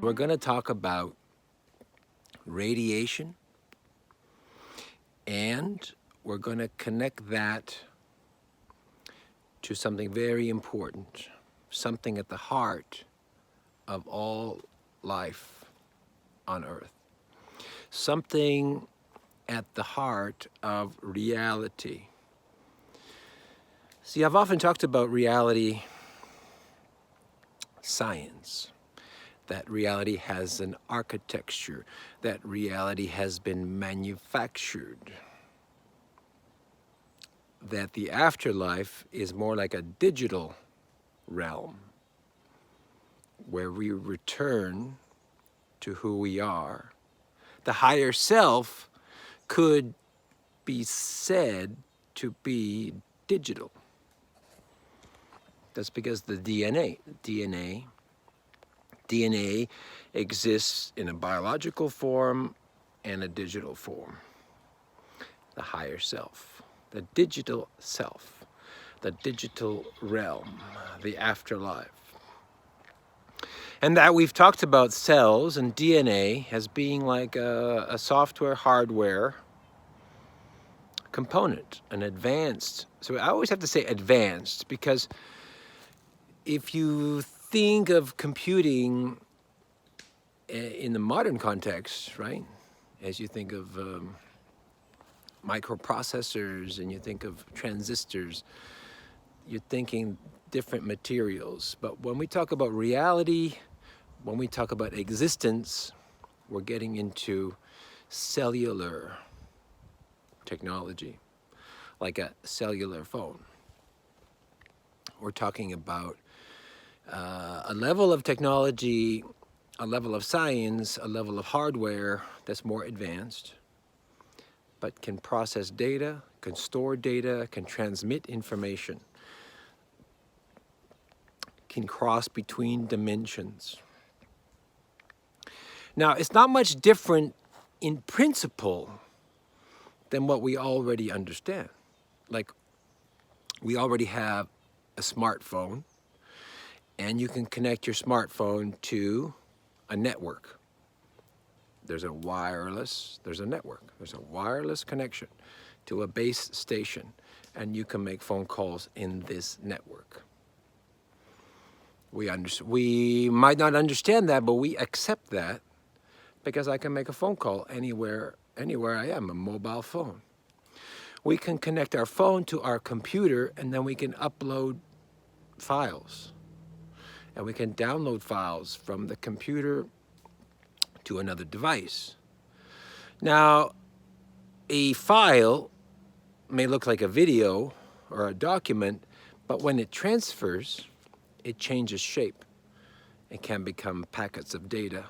we're going to talk about radiation, and we're going to connect that to something very important, something at the heart of all life on Earth, something at the heart of reality. See, I've often talked about reality science, that reality has an architecture, that reality has been manufactured, that the afterlife is more like a digital realm where we return to who we are. The higher self could be said to be digital. That's because the DNA exists in a biological form and a digital form. The higher self, the digital self, the digital realm, the afterlife. And that we've talked about cells and DNA as being like a software, hardware component, an advanced. So I always have to say advanced, because if you think of computing in the modern context, right, as you think of microprocessors and you think of transistors, you're thinking different materials. But when we talk about reality, when we talk about existence, we're getting into cellular technology, like a cellular phone. We're talking about a level of technology, a level of science, a level of hardware that's more advanced, but can process data, can store data, can transmit information, can cross between dimensions. Now, it's not much different in principle than what we already understand. Like, we already have a smartphone, and you can connect your smartphone to a network. There's a network. There's a wireless connection to a base station, and you can make phone calls in this network. We might not understand that, but we accept that because I can make a phone call anywhere I am, a mobile phone. We can connect our phone to our computer, and then we can upload files. And we can download files from the computer to another device. Now, a file may look like a video or a document, but when it transfers, it changes shape. It can become packets of data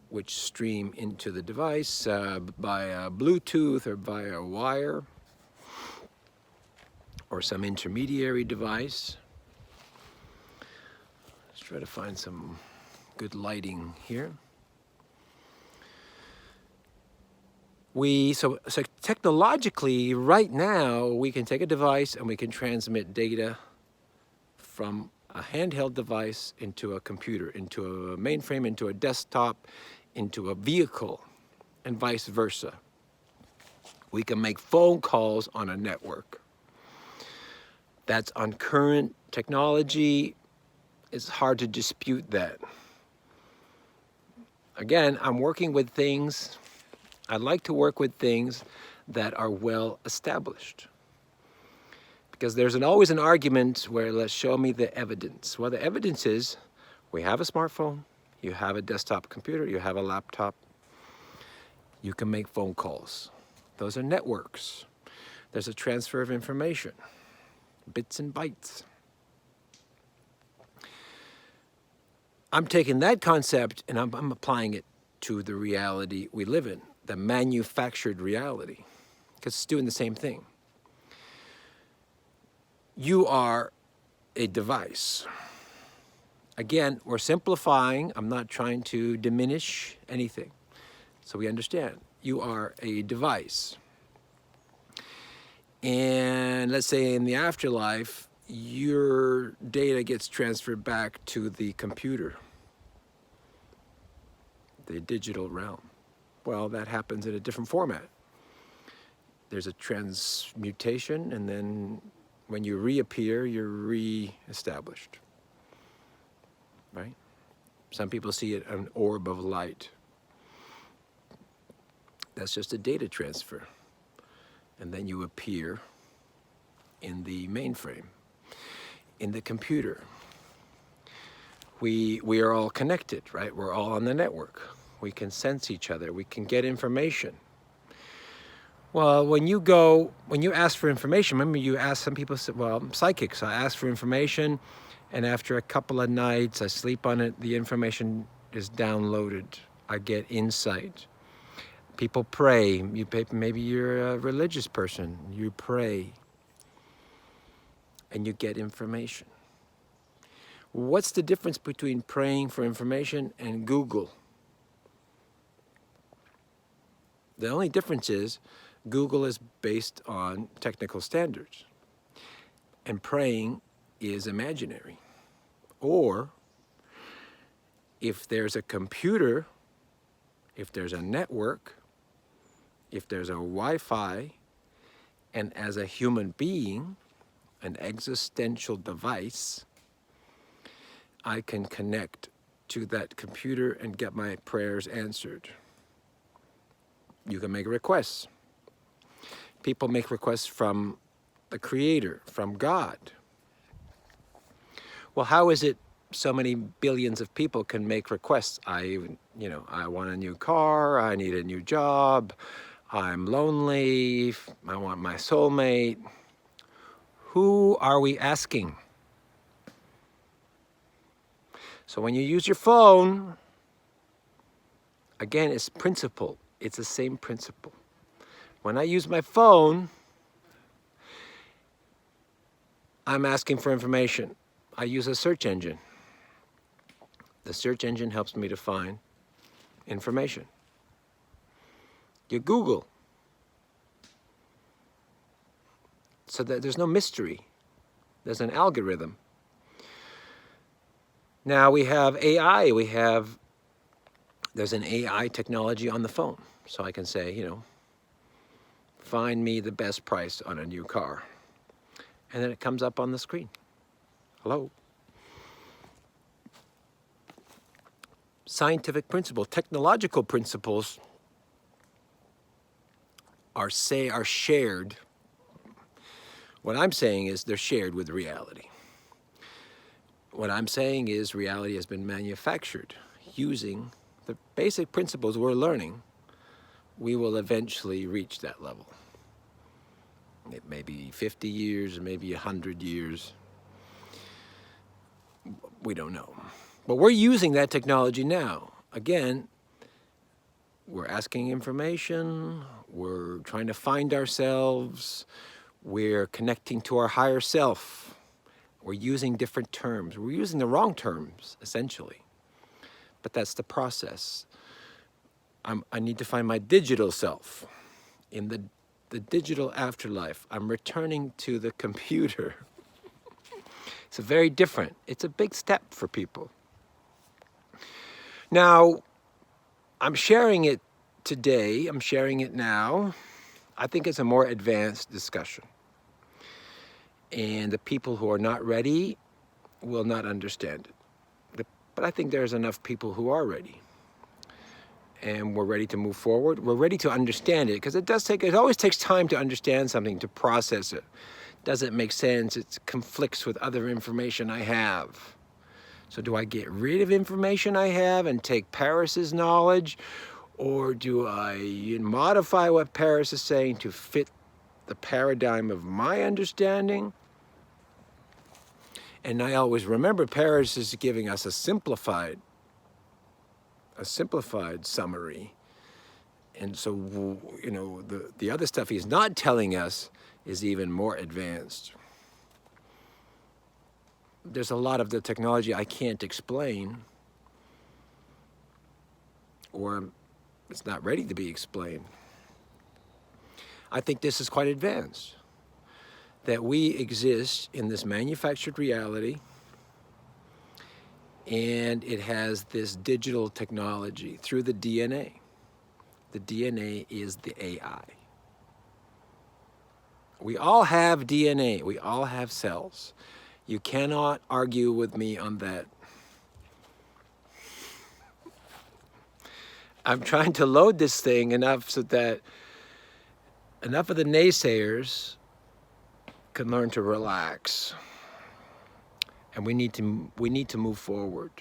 which stream into the device via Bluetooth or via wire or some intermediary device. Let's try to find some good lighting here. So technologically, right now, we can take a device and we can transmit data from a handheld device into a computer, into a mainframe, into a desktop, into a vehicle, and vice versa. We can make phone calls on a network. That's on current technology. It's hard to dispute that. Again, I'm working with things, I like to work with things that are well established. Because there's always an argument where, let's show me the evidence. Well, the evidence is we have a smartphone, you have a desktop computer, you have a laptop, you can make phone calls. Those are networks. There's a transfer of information, bits and bytes. I'm taking that concept and I'm applying it to the reality we live in, the manufactured reality, because it's doing the same thing. You are a device. Again, we're simplifying. I'm not trying to diminish anything. So we understand. You are a device. And let's say in the afterlife, your data gets transferred back to the computer. the digital realm. Well, that happens in a different format. There's a transmutation, and then when you reappear, you're re-established, right? Some people see it an orb of light. That's just a data transfer. And then you appear in the mainframe, in the computer. We are all connected, right? We're all on the network. We can sense each other. We can get information. Well, when you ask for information, remember you ask, some people say, well, I'm psychic, so I ask for information, and after a couple of nights, I sleep on it, the information is downloaded. I get insight. People pray. Maybe you're a religious person. You pray, and you get information. What's the difference between praying for information and Google? The only difference is Google is based on technical standards, and praying is imaginary. Or if there's a computer, if there's a network, if there's a Wi-Fi, and as a human being, an existential device, I can connect to that computer and get my prayers answered. You can make requests. People make requests from the Creator, from God. Well, how is it so many billions of people can make requests? I want a new car, I need a new job, I'm lonely, I want my soulmate. Who are we asking? So when you use your phone, again, it's principle. It's the same principle. When I use my phone, I'm asking for information. I use a search engine. The search engine helps me to find information. You Google. So that there's no mystery. There's an algorithm. Now we have AI. There's an AI technology on the phone. So I can say, find me the best price on a new car. And then it comes up on the screen. Hello. Scientific principle, technological principles are shared. What I'm saying is they're shared with reality. What I'm saying is reality has been manufactured using the basic principles we're learning. We will eventually reach that level. It may be 50 years, maybe 100 years. We don't know. But we're using that technology now. Again, we're asking information, we're trying to find ourselves, we're connecting to our higher self. We're using different terms. We're using the wrong terms, essentially. But that's the process. I need to find my digital self. In the digital afterlife, I'm returning to the computer. It's very different. It's a big step for people. Now, I'm sharing it today. I'm sharing it now. I think it's a more advanced discussion. And the people who are not ready will not understand it. But I think there's enough people who are ready. And we're ready to move forward. We're ready to understand it, because it always takes time to understand something, to process it. Does it make sense? It conflicts with other information I have. So do I get rid of information I have and take Paris's knowledge? Or do I modify what Paris is saying to fit the paradigm of my understanding? And I always remember Paris is giving us a simplified summary. And so, the other stuff he's not telling us is even more advanced. There's a lot of the technology I can't explain, or it's not ready to be explained. I think this is quite advanced, that we exist in this manufactured reality, and it has this digital technology through the DNA. The DNA is the AI. We all have DNA. We all have cells. You cannot argue with me on that. I'm trying to load this thing enough so that enough of the naysayers can learn to relax. And we need to move forward.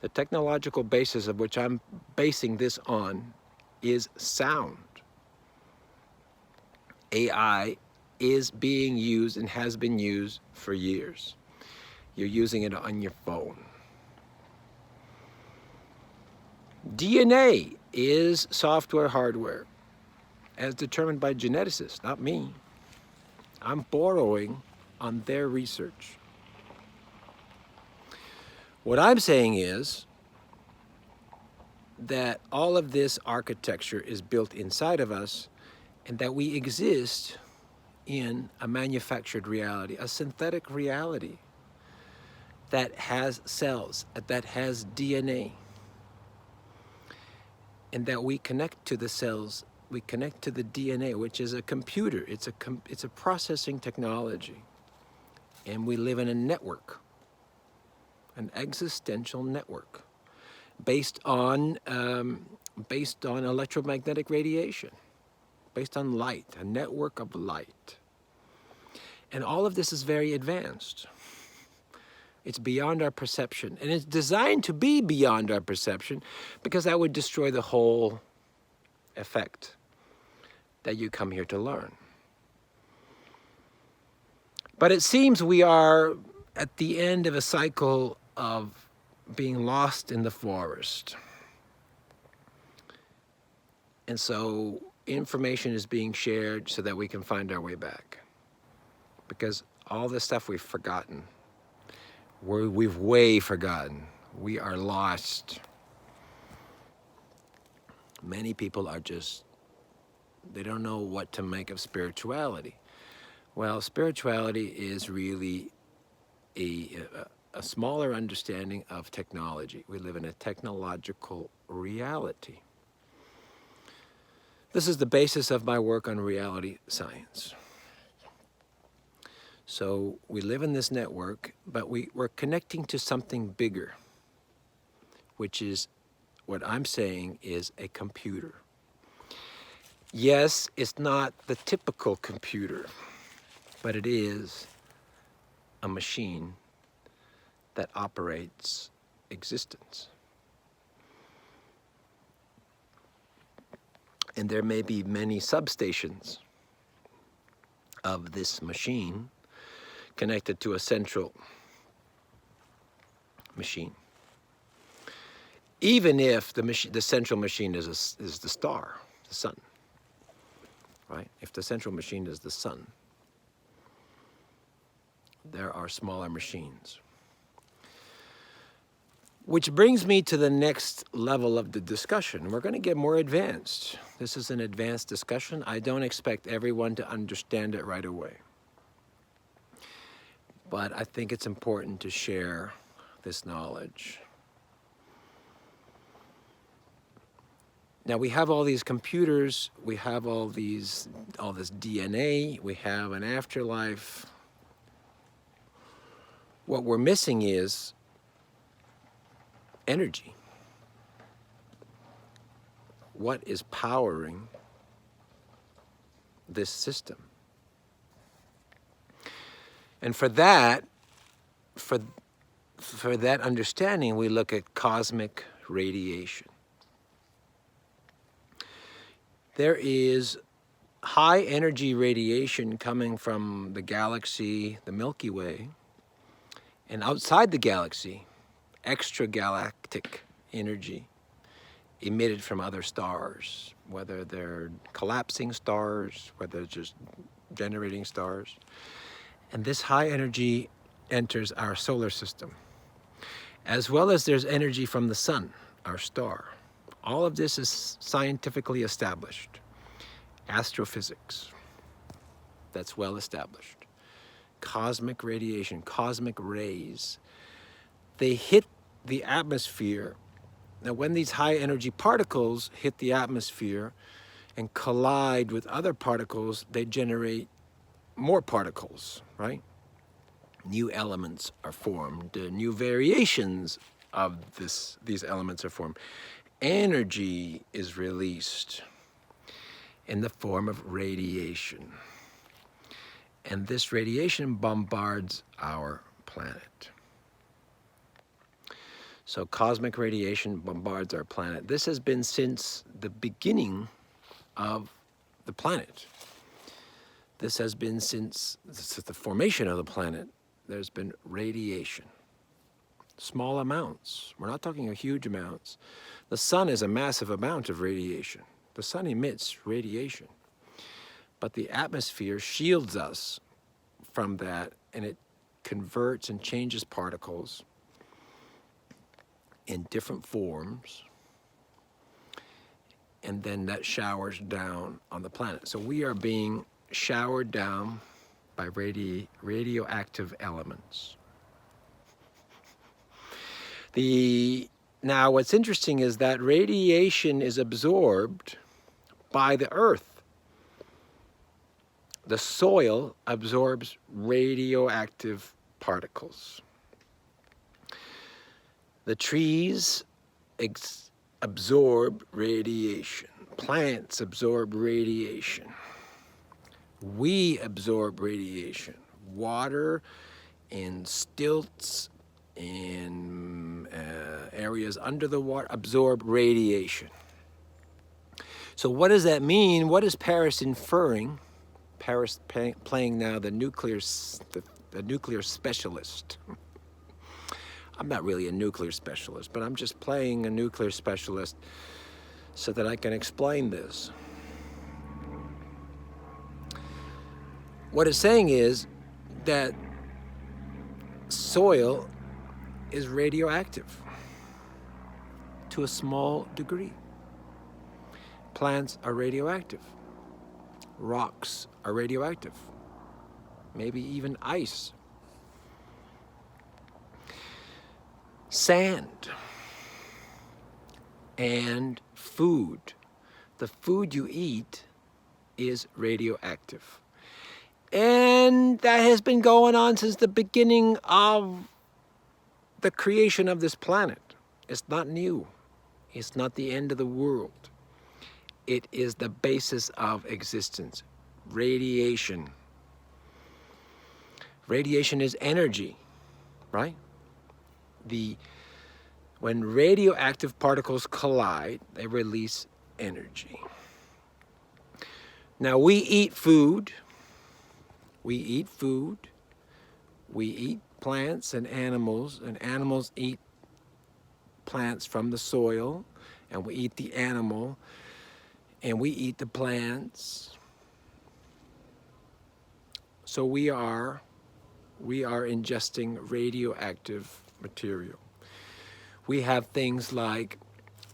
The technological basis of which I'm basing this on is sound. AI is being used and has been used for years. You're using it on your phone. DNA is software, hardware, as determined by geneticists, not me. I'm borrowing on their research. What I'm saying is that all of this architecture is built inside of us, and that we exist in a manufactured reality, a synthetic reality that has cells, that has DNA, and that we connect to the cells, we connect to the DNA, which is a computer. It's a processing technology, and we live in a network, an existential network, based on electromagnetic radiation, based on light, a network of light. And all of this is very advanced. It's beyond our perception, and it's designed to be beyond our perception, because that would destroy the whole effect that you come here to learn. But it seems we are at the end of a cycle of being lost in the forest. And so information is being shared so that we can find our way back. Because all this stuff we've forgotten. We've way forgotten. We are lost. Many people are they don't know what to make of spirituality. Well, spirituality is really a smaller understanding of technology. We live in a technological reality. This is the basis of my work on reality science. So we live in this network, but we're connecting to something bigger, which is what I'm saying is a computer. Yes, it's not the typical computer, but it is a machine that operates existence. And there may be many substations of this machine connected to a central machine. Even if the central machine is the star, the sun, right? If the central machine is the sun, there are smaller machines. Which brings me to the next level of the discussion. We're going to get more advanced. This is an advanced discussion. I don't expect everyone to understand it right away. But I think it's important to share this knowledge. Now we have all these computers, we have all this DNA, we have an afterlife. What we're missing is energy. What is powering this system? And for that understanding, we look at cosmic radiation. There is high energy radiation coming from the galaxy, the Milky Way, and outside the galaxy, extragalactic energy emitted from other stars, whether they're collapsing stars, whether they're just generating stars. And this high energy enters our solar system, as well as there's energy from the sun, our star. All of this is scientifically established. Astrophysics, that's well established. Cosmic radiation, cosmic rays, they hit the atmosphere. Now, when these high energy particles hit the atmosphere and collide with other particles, they generate more particles, right? New elements are formed, new variations of these elements are formed. Energy is released in the form of radiation. And this radiation bombards our planet. So cosmic radiation bombards our planet. This has been since the beginning of the planet. This has been since the formation of the planet. There's been radiation. Small amounts. We're not talking huge amounts. The sun is a massive amount of radiation. The sun emits radiation. But the atmosphere shields us from that, and it converts and changes particles in different forms, and then that showers down on the planet. So we are being showered down by radioactive elements. Now, what's interesting is that radiation is absorbed by the earth. The soil absorbs radioactive particles. The trees absorb radiation. Plants absorb radiation. We absorb radiation. Water and stilts in areas under the water absorb radiation. So what does that mean? What is Paris inferring? Paris playing now the nuclear specialist. I'm not really a nuclear specialist, but I'm just playing a nuclear specialist so that I can explain this. What it's saying is that soil is radioactive to a small degree. Plants are radioactive. Rocks are radioactive. Maybe even ice. Sand and food. The food you eat is radioactive. And that has been going on since the beginning of the creation of this planet. It's not new. It's not the end of the world. It is the basis of existence. Radiation. Radiation is energy, right? When radioactive particles collide, they release energy. Now we eat food. We eat plants and animals eat plants from the soil, and we eat the animal, and we eat the plants. So we are ingesting radioactive material. We have things like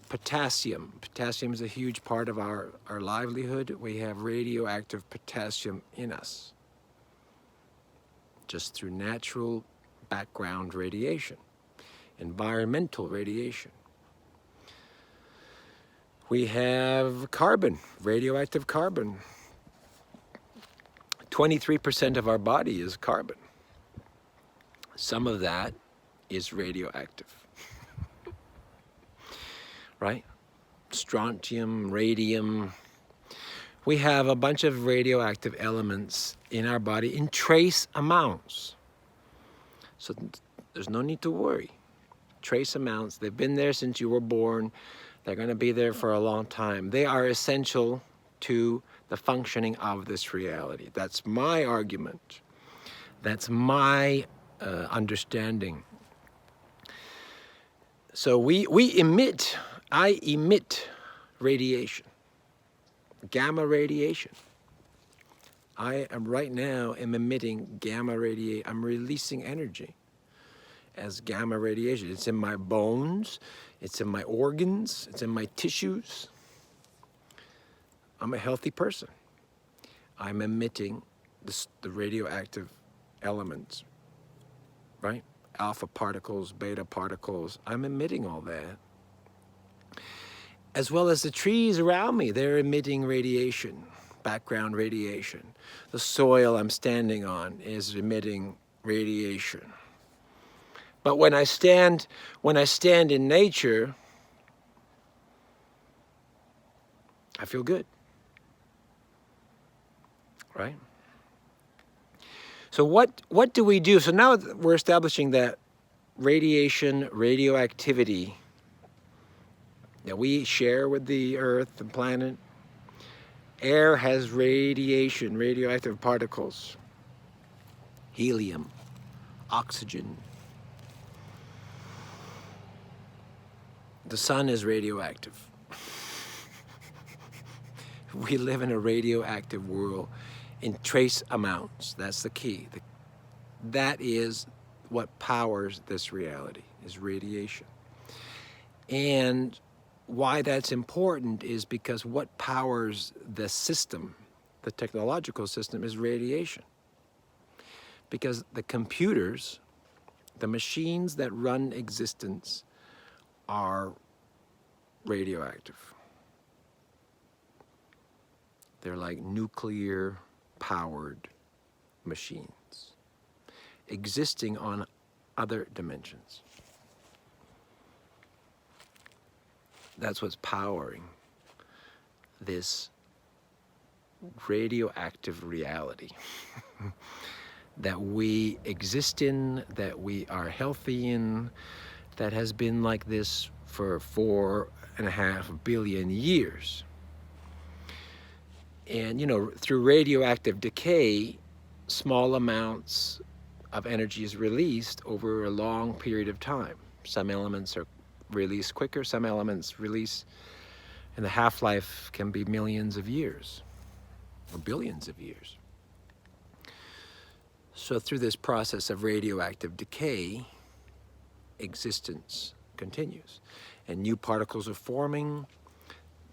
potassium. Potassium is a huge part of our livelihood. We have radioactive potassium in us, just through natural background radiation, environmental radiation. We have carbon, radioactive carbon. 23% of our body is carbon. Some of that is radioactive, right? Strontium, radium. We have a bunch of radioactive elements in our body in trace amounts. So there's no need to worry. Trace amounts, they've been there since you were born. They're going to be there for a long time. They are essential to the functioning of this reality. That's my argument. That's my understanding. So I emit radiation, gamma radiation. I am right now emitting gamma radiation. I'm releasing energy as gamma radiation. It's in my bones, it's in my organs, it's in my tissues. I'm a healthy person. I'm emitting the radioactive elements, right? alpha particles, beta particles. I'm emitting all that. As well as the trees around me, they're emitting radiation, background radiation. The soil I'm standing on is emitting radiation. But when I stand in nature, I feel good, right? So what do we do? So now we're establishing that radiation, radioactivity that we share with the earth, the planet. Air has radiation, radioactive particles, helium, oxygen. The sun is radioactive. We live in a radioactive world in trace amounts. That's the key. That is what powers this reality, is radiation. And why that's important is because what powers the system, the technological system, is radiation. Because the computers, the machines that run existence, are radioactive. They're like nuclear-powered machines existing on other dimensions. That's what's powering this radioactive reality that we exist in, that we are healthy in, that has been like this for 4.5 billion years. And, you know, through radioactive decay, small amounts of energy is released over a long period of time. Some elements are released quicker, some elements release, and the half-life can be millions of years, or billions of years. So through this process of radioactive decay, existence continues. And new particles are forming,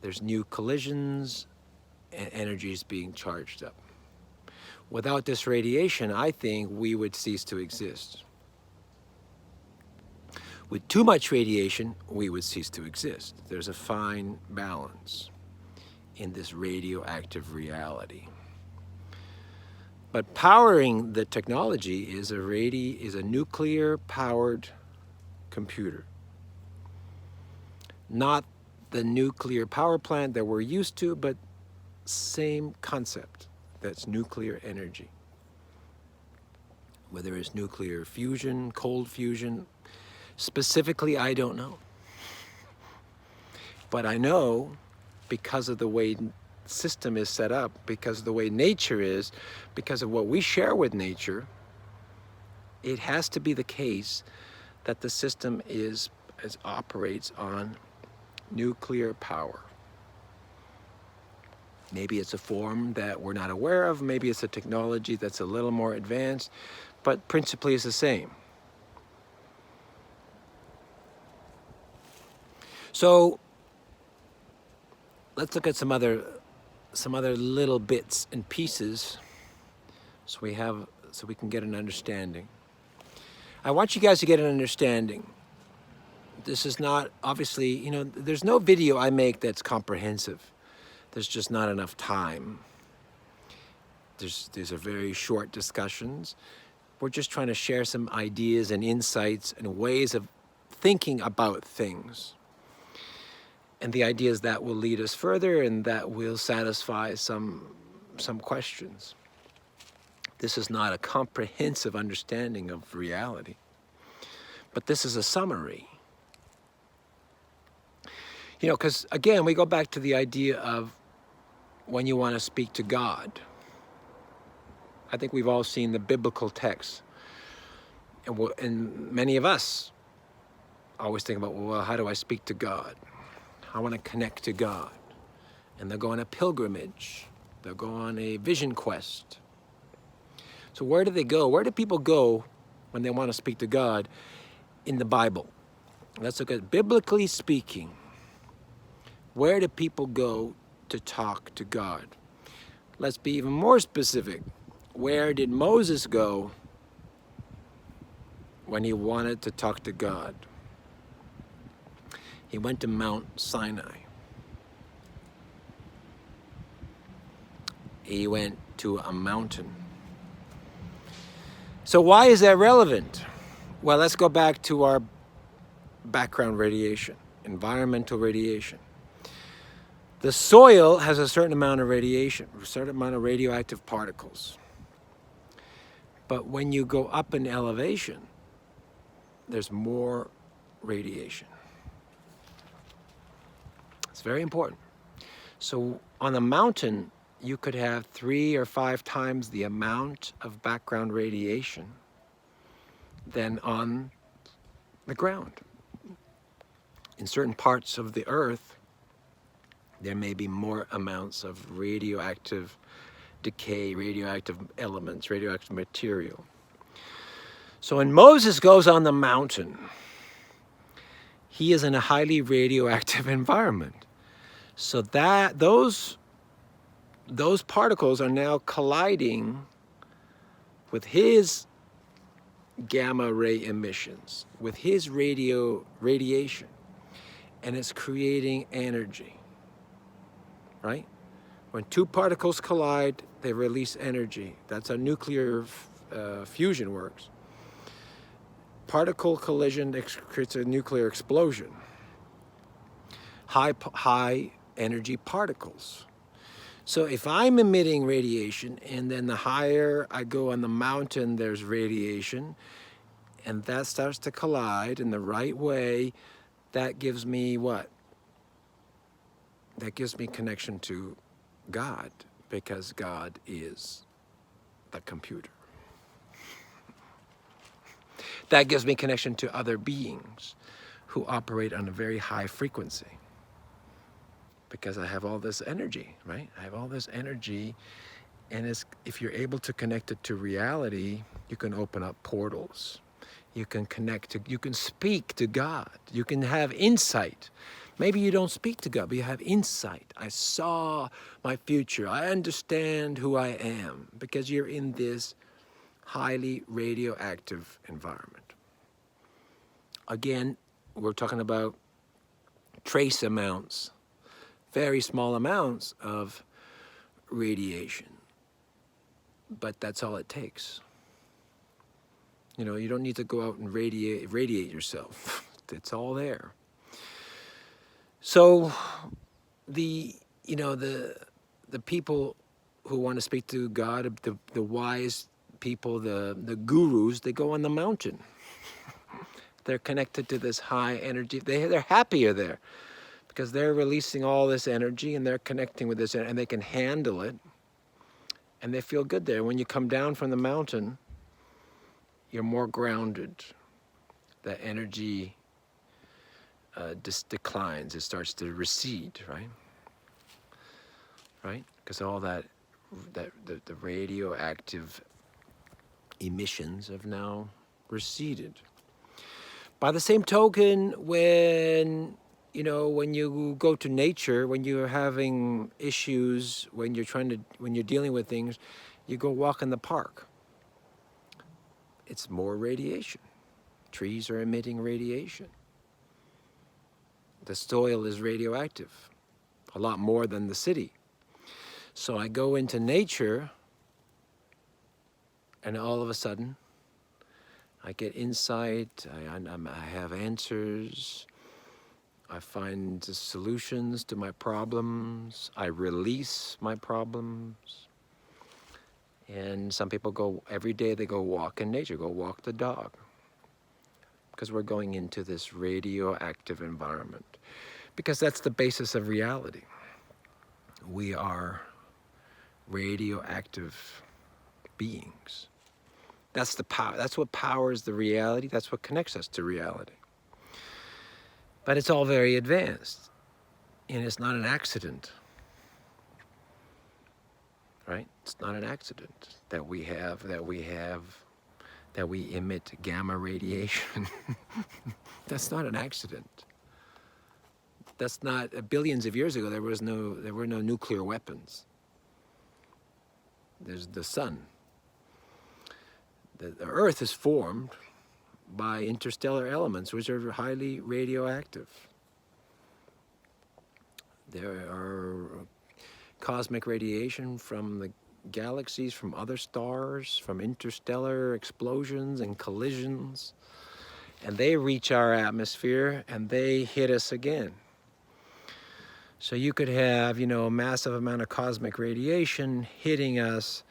there's new collisions, and energy is being charged up. Without this radiation, I think we would cease to exist. With too much radiation, we would cease to exist. There's a fine balance in this radioactive reality. But powering the technology is a nuclear-powered computer. Not the nuclear power plant that we're used to, but same concept. That's nuclear energy. Whether it's nuclear fusion, cold fusion, specifically, I don't know. But I know because of the way the system is set up, because of the way nature is, because of what we share with nature, it has to be the case that the system operates on nuclear power. Maybe it's a form that we're not aware of, maybe it's a technology that's a little more advanced, but principally it's the same. So let's look at some other little bits and pieces so we can get an understanding. I want you guys to get an understanding. This is not, obviously, you know, there's no video I make that's comprehensive. There's just not enough time. These are very short discussions. We're just trying to share some ideas and insights and ways of thinking about things. And the idea is that will lead us further and that will satisfy some questions. This is not a comprehensive understanding of reality, but this is a summary. You know, because again, we go back to the idea of when you want to speak to God. I think we've all seen the biblical text. And many of us always think about, well, how do I speak to God? I want to connect to God. And they'll go on a pilgrimage. They'll go on a vision quest. So where do they go? Where do people go when they want to speak to God in the Bible? Let's look at, biblically speaking, where do people go to talk to God? Let's be even more specific. Where did Moses go when he wanted to talk to God. He went to Mount Sinai. He went to a mountain. So why is that relevant? Well, let's go back to our background radiation, environmental radiation. The soil has a certain amount of radiation, a certain amount of radioactive particles. But when you go up in elevation, there's more radiation. It's very important. So on a mountain, you could have 3 or 5 times the amount of background radiation than on the ground. In certain parts of the earth, there may be more amounts of radioactive decay, radioactive elements, radioactive material. So when Moses goes on the mountain, he is in a highly radioactive environment. So that those particles are now colliding with his gamma ray emissions, with his radiation, and it's creating energy, right? When 2 particles collide, they release energy. That's how nuclear fusion works. Particle collision creates a nuclear explosion. High energy particles. So if I'm emitting radiation, and then the higher I go on the mountain, there's radiation, and that starts to collide in the right way, that gives me what? That gives me connection to God, because God is the computer. That gives me connection to other beings who operate on a very high frequency, because I have all this energy, right? I have all this energy, and if you're able to connect it to reality, you can open up portals. You can you can speak to God. You can have insight. Maybe you don't speak to God, but you have insight. I saw my future. I understand who I am, because you're in this highly radioactive environment. Again, we're talking about trace amounts, very small amounts of radiation, but that's all it takes. You know, you don't need to go out and radiate yourself. It's all there. So the people who want to speak to God, the wise people, the gurus, they go on the mountain. They're connected to this high energy. They're happier there, because they're releasing all this energy, and they're connecting with this, and they can handle it, and they feel good there. When you come down from the mountain, you're more grounded. The energy declines. It starts to recede, right? Right? Because all the radioactive emissions have now receded. By the same token, when you go to nature, when you're having issues, when you're dealing with things, you go walk in the park. It's more radiation. Trees are emitting radiation. The soil is radioactive, a lot more than the city. So I go into nature, and all of a sudden, I get insight, I have answers, I find solutions to my problems, I release my problems. And some people go, every day they go walk in nature, go walk the dog, because we're going into this radioactive environment, because that's the basis of reality. We are radioactive beings. That's the power. That's what powers the reality. That's what connects us to reality. But it's all very advanced, and it's not an accident, right? It's not an accident that we emit gamma radiation. That's not an accident. That's not, billions of years ago, there were no nuclear weapons. There's the sun. The earth is formed by interstellar elements, which are highly radioactive. There are cosmic radiation from the galaxies, from other stars, from interstellar explosions and collisions, and they reach our atmosphere and they hit us again. So you could have, a massive amount of cosmic radiation hitting us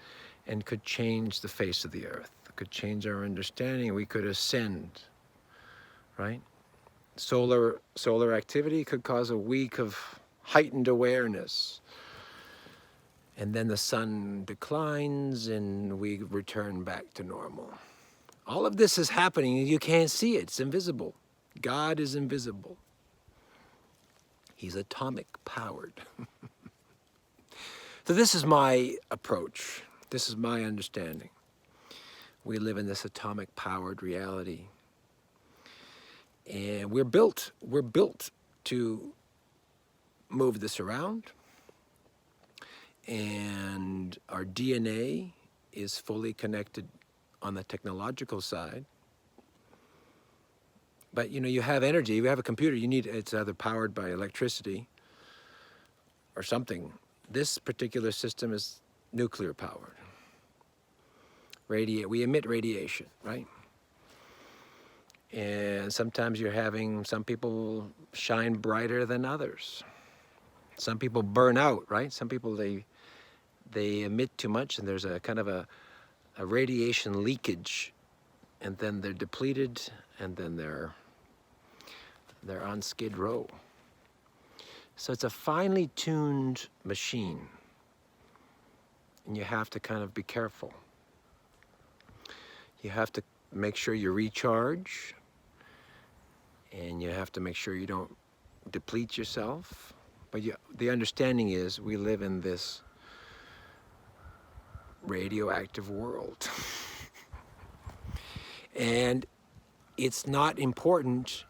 and could change the face of the earth. It could change our understanding. We could ascend, right? Solar activity could cause a week of heightened awareness. And then the sun declines and we return back to normal. All of this is happening and you can't see it. It's invisible. God is invisible. He's atomic powered. So this is my approach. This is my understanding. We live in this atomic powered reality. And we're built to move this around. And our DNA is fully connected on the technological side. But you have energy, you have a computer, it's either powered by electricity or something. This particular system is nuclear powered. We emit radiation, right? And sometimes you're having some people shine brighter than others. Some people burn out, right? Some people, they emit too much and there's a kind of a radiation leakage, and then they're depleted, and then they're on Skid Row. So it's a finely tuned machine, and you have to kind of be careful. You have to make sure you recharge, and you have to make sure you don't deplete yourself. But the understanding is we live in this radioactive world. And it's not important.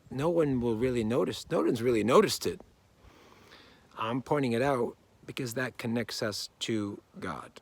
No one will really notice. No one's really noticed it. I'm pointing it out because that connects us to God.